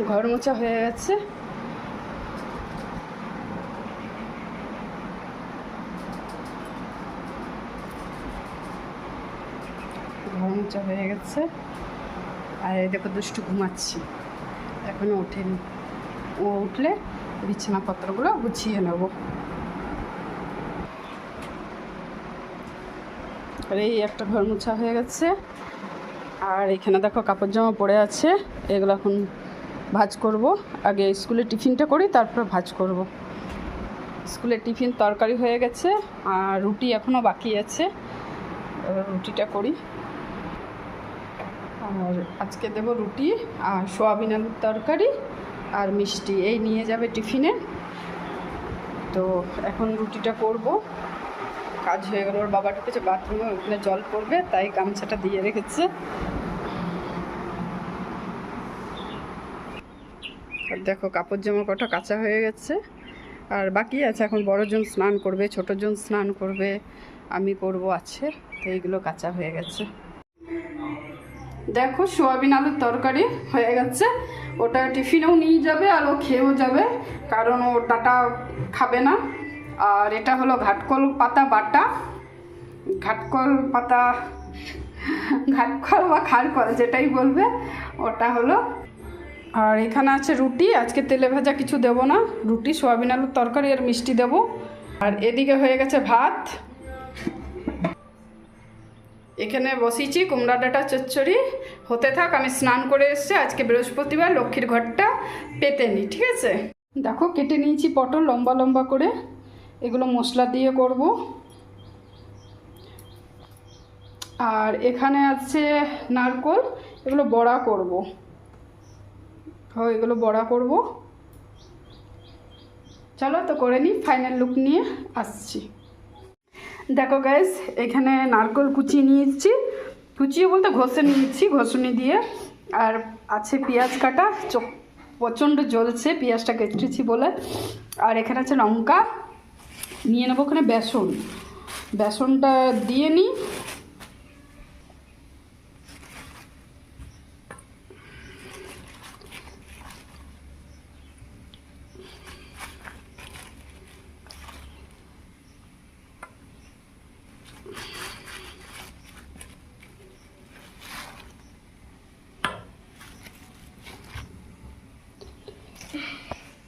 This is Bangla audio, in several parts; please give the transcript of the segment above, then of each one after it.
ঘর মোছা হয়ে গেছে। ঘর মোছা হয়ে গেছে। আর এই দেখো দুষ্টু ঘুমাচ্ছি, এখনো ওঠেনি। ও উঠলে বিছানাপত্রগুলো গুছিয়ে নেব। আর এই একটা ঘর মোছা হয়ে গেছে। আর এখানে দেখো কাপড় জামা পড়ে আছে, এগুলো এখন ভাঁজ করব। আগে স্কুলে টিফিনটা করি, তারপর ভাঁজ করব। স্কুলে টিফিন তরকারি হয়ে গেছে, আর রুটি এখনও বাকি আছে, এবার রুটিটা করি। আর আজকে দেব রুটি আর সোয়াবিন আলুর তরকারি আর মিষ্টি, এই নিয়ে যাবে টিফিনে। তো এখন রুটিটা করব। কাজ হয়ে গেল। ওর বাবা ঢুকেছে বাথরুমে, ওখানে জল পড়বে, তাই গামছাটা দিয়ে রেখেছে। আর দেখো কাপড় জামা কটা কাঁচা হয়ে গেছে, আর বাকি আছে। এখন বড়জন স্নান করবে, ছোটজন স্নান করবে, আমি করব আছে, তো এইগুলো কাঁচা হয়ে গেছে। দেখো সোয়াবিন আলুর তরকারি হয়ে গেছে। ওটা টিফিনেও নিয়ে যাবে আর ও খেয়েও যাবে, কারণ ও ডাটা খাবে না। আর এটা হলো ঘাটকল পাতা বাটা, ঘাটকল পাতা, ঘাটকল বা খাড়কল যেটাই বলবে, ওটা হলো। আর এখানে আছে রুটি, আজকে তেলে ভাজা কিছু দেব না, রুটি সোয়াবিন আলুর তরকারি আর মিষ্টি দেব। আর এদিকে হয়ে গেছে ভাত। এখানে বসিয়েছি কুমড়া ডাঁটা চচ্চড়ি, হতে থাক। আমি স্নান করে এসেছি, আজকে বৃহস্পতিবার, লক্ষ্মীর ঘরটা পেতে নিই, ঠিক আছে? দেখো কেটে নিয়েছি পটল লম্বা লম্বা করে, এগুলো মশলা দিয়ে করব। আর এখানে আছে নারকোল, এগুলো বড়া করব। এগুলো বড়া করব। চলো তো করে নিই, ফাইনাল লুক নিয়ে আসছি। দেখো গাইস, এখানে নারকেল কুচিয়ে নিয়েছি, কুচিয়ে বলতে ঘষে নিয়েছি ঘষুনি দিয়ে। আর আছে পেঁয়াজ কাটা, চোখ প্রচণ্ড জ্বলছে পেঁয়াজটা কেটেছি বলে। আর এখানে আছে লঙ্কা, নিয়ে নেবো ওখানে বেসন, বেসনটা দিয়ে নিই।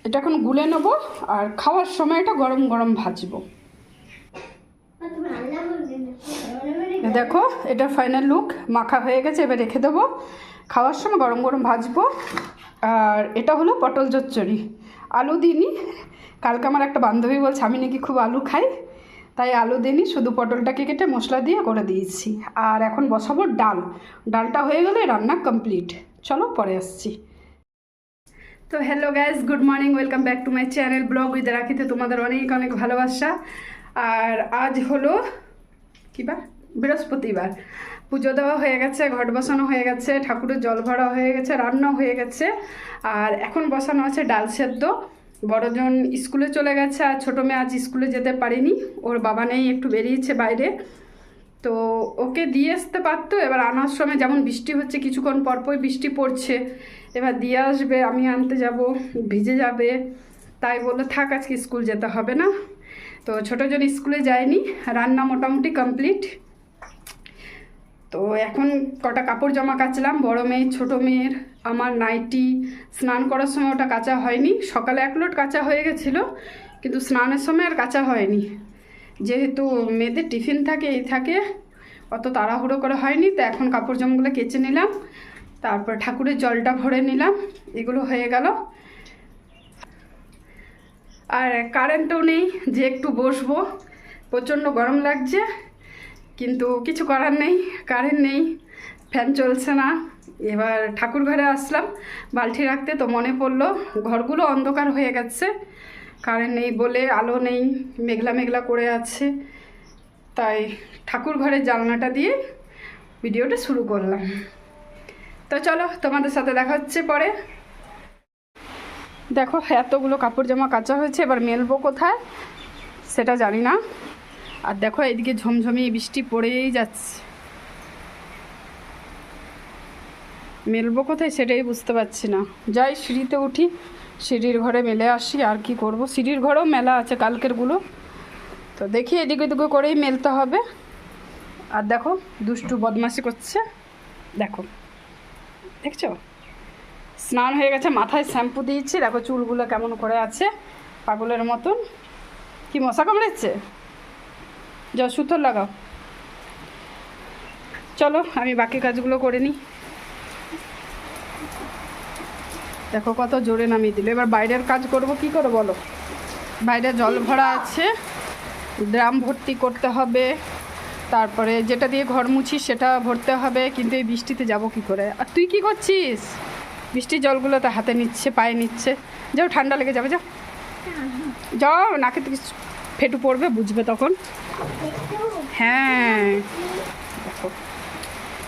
এটা এখন গুলে নেবো, আর খাওয়ার সময় এটা গরম গরম ভাজবো। দেখো এটা ফাইনাল লুক, মাখা হয়ে গেছে, এবার রেখে দেবো। খাওয়ার সময় গরম গরম ভাজবো। আর এটা হলো পটল চচ্চড়ি, আলু দিইনি। কালকে আমার একটা বান্ধবী বলছে আমি নাকি খুব আলু খাই, তাই আলু দিইনি, শুধু পটলটাকে কেটে মশলা দিয়ে করে দিয়েছি। আর এখন বসাবো ডাল, ডালটা হয়ে গেলে রান্না কমপ্লিট। চলো পরে আসছি। তো hello guys, good morning, welcome back to my channel blog with রাখিতে তোমাদের অনেক অনেক ভালোবাসা। আর আজ হলো কিবার, বৃহস্পতিবার। পুজো দেওয়া হয়ে গেছে, ঘট বসানো হয়ে গেছে, ঠাকুরের জল ভরা হয়ে গেছে, রান্না হয়ে গেছে। আর এখন বসানো আছে ডাল সেদ্ধ। বড়জন স্কুলে চলে গেছে, আর ছোটো মেয়ে আজ স্কুলে যেতে পারিনি, ওর বাবা নেই, একটু বেরিয়েছে বাইরে। তো ওকে দিয়ে আসতে পারতো, এবার আনার সময় যেমন বৃষ্টি হচ্ছে, কিছুক্ষণ পরপরই বৃষ্টি পড়ছে, এবার দিয়ে আসবে, আমি আনতে যাব, ভিজে যাবে, তাই বলে থাক আজকে স্কুল যেতে হবে না। তো ছোটোজন স্কুলে যায়নি, রান্না মোটামুটি কমপ্লিট। তো এখন কটা কাপড় জামা কাচলাম, বড় মেয়ের, ছোটো মেয়ের, আমার নাইটি। স্নান করার সময় ওটা কাচা হয়নি, সকালে এক লোট কাচা হয়ে গেছিলো, কিন্তু স্নানের সময় আর কাচা হয়নি, যেহেতু মেয়েদের টিফিন থাকে, এই থাকে, অত তাড়াহুড়ো করে হয়নি। তো এখন কাপড় জামাগুলো কেচে নিলাম, তারপর ঠাকুরের জলটা ভরে নিলাম, এগুলো হয়ে গেল। আর কারেন্টও নেই যে একটু বসবো, প্রচণ্ড গরম লাগছে, কিন্তু কিছু করার নেই, কারেন্ট নেই, ফ্যান চলছে না। এবার ঠাকুর ঘরে আসলাম বালতি রাখতে, তো মনে পড়লো ঘরগুলো অন্ধকার হয়ে গেছে, কারেন্ট নেই বলে, আলো নেই, মেঘলা মেঘলা করে আছে, তাই ঠাকুর ঘরের জানলাটা দিয়ে ভিডিওটা শুরু করলাম। তো চলো তোমাদের সাথে দেখা হচ্ছে পরে। দেখো এতগুলো কাপড় জামা কাচা হয়েছে, এবার মেলবো কোথায় সেটা জানি না। আর দেখো এইদিকে ঝমঝমিয়ে বৃষ্টি পড়েই যাচ্ছে। মেলবো কোথায় সেটাই বুঝতে পারছি না। যাই সিঁড়িতে উঠি, সিঁড়ির ঘরে মেলে আসি, আর কি করব। সিঁড়ির ঘরেও মেলা আছে কালকেরগুলো, তো দেখি এদিকে ওদিকে করেই মেলতে হবে। আর দেখো দুষ্টু বদমাশি করছে, দেখো দেখছো, স্নান হয়ে গেছে, মাথায় শ্যাম্পু দিয়েছি, দেখো চুলগুলো কেমন করে আছে পাগলের মতন। কি মশা কামড়েছে? যাও সুতোর লাগাও। চলো আমি বাকি কাজগুলো করে নিই। দেখো কত জোরে নামিয়ে দিল। এবার বাইরের কাজ করব, কি করে বলো। বাইরে জল ভরা আছে, ড্রাম ভর্তি করতে হবে, তারপরে যেটা দিয়ে ঘর মুছি সেটা ভরতে হবে, কিন্তু এই বৃষ্টিতে যাব কি করে। আর তুই কি করছিস? বৃষ্টির জলগুলো তো হাতে নিচ্ছে, পায়ে নিচ্ছে। যাও ঠান্ডা লেগে যাবে, যাও যাও, নাকে তো কিছু ফেটু পড়বে, বুঝবে তখন। হ্যাঁ দেখো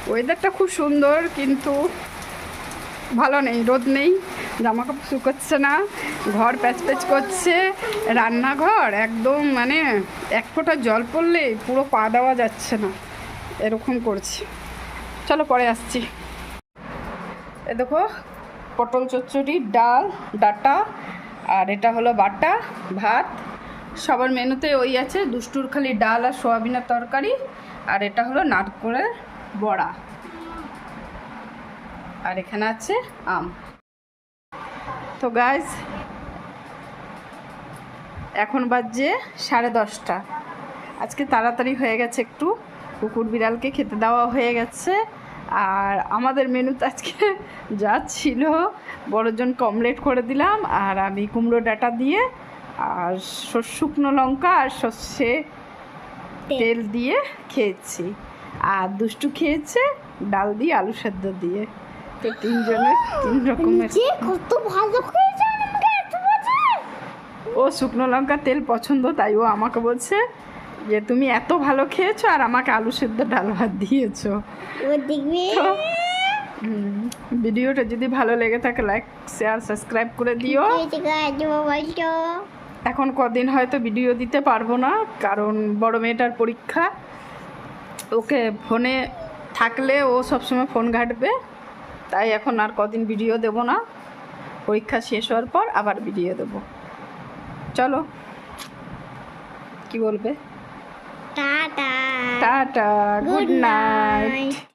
ওয়েদারটা খুব সুন্দর, কিন্তু ভালো নেই, রোদ নেই, জামা কাপড় শুকোচ্ছে না, ঘর প্যাচ প্যাচ করছে, রান্নাঘর একদম মানে এক ফোঁটা জল পড়লে পুরো পা দেওয়া যাচ্ছে না, এরকম করছে। চলো পরে আসছি। এ দেখো পটল চচ্চড়ি, ডাল, ডাঁটা, আর এটা হলো বাটা ভাত। সবার মেনুতে ওই আছে, দুষ্টুর খালি ডাল আর সোয়াবিনের তরকারি, আর এটা হলো নারকেলের বড়া, আর এখানে আছে আম। তো গাইস এখন বাজে 10:30। আজকে তাড়াতাড়ি হয়ে গেছে একটু, কুকুর বিড়ালকে খেতে দেওয়া হয়ে গেছে। আর আমাদের মেনুতে আজকে যা ছিল, বড়জন কমপ্লিট করে দিলাম, আর আমি কুমড়ো ডাঁটা দিয়ে আর শুকনো লঙ্কা আর সর্ষে তেল দিয়ে খেয়েছি, আর দুষ্টু খেয়েছে ডাল দিয়ে আলু সেদ্ধ দিয়ে। তো তিনজনে তিন রকমের। কত ভালো খেয়েছে, ও শুকনো লঙ্কা তেল পছন্দ, তাই ও আমাকে বলছে যে তুমি এত ভালো খেয়েছো আর আমাকে আলু সেদ্ধ ডাল ভাত দিয়েছো। ভিডিওটা যদি ভালো লেগে থাকে লাইক শেয়ার সাবস্ক্রাইব করে দিও। এখন কদিন হয়তো ভিডিও দিতে পারবো না, কারণ বড় মেয়েটার পরীক্ষা, ওকে ফোনে থাকলে ও সবসময় ফোন ঘাঁটবে, তাই এখন আর কদিন ভিডিও দেব না। পরীক্ষা শেষ হওয়ার পর আবার ভিডিও দেব। চলো কি বলবে? Tata, tata, good night.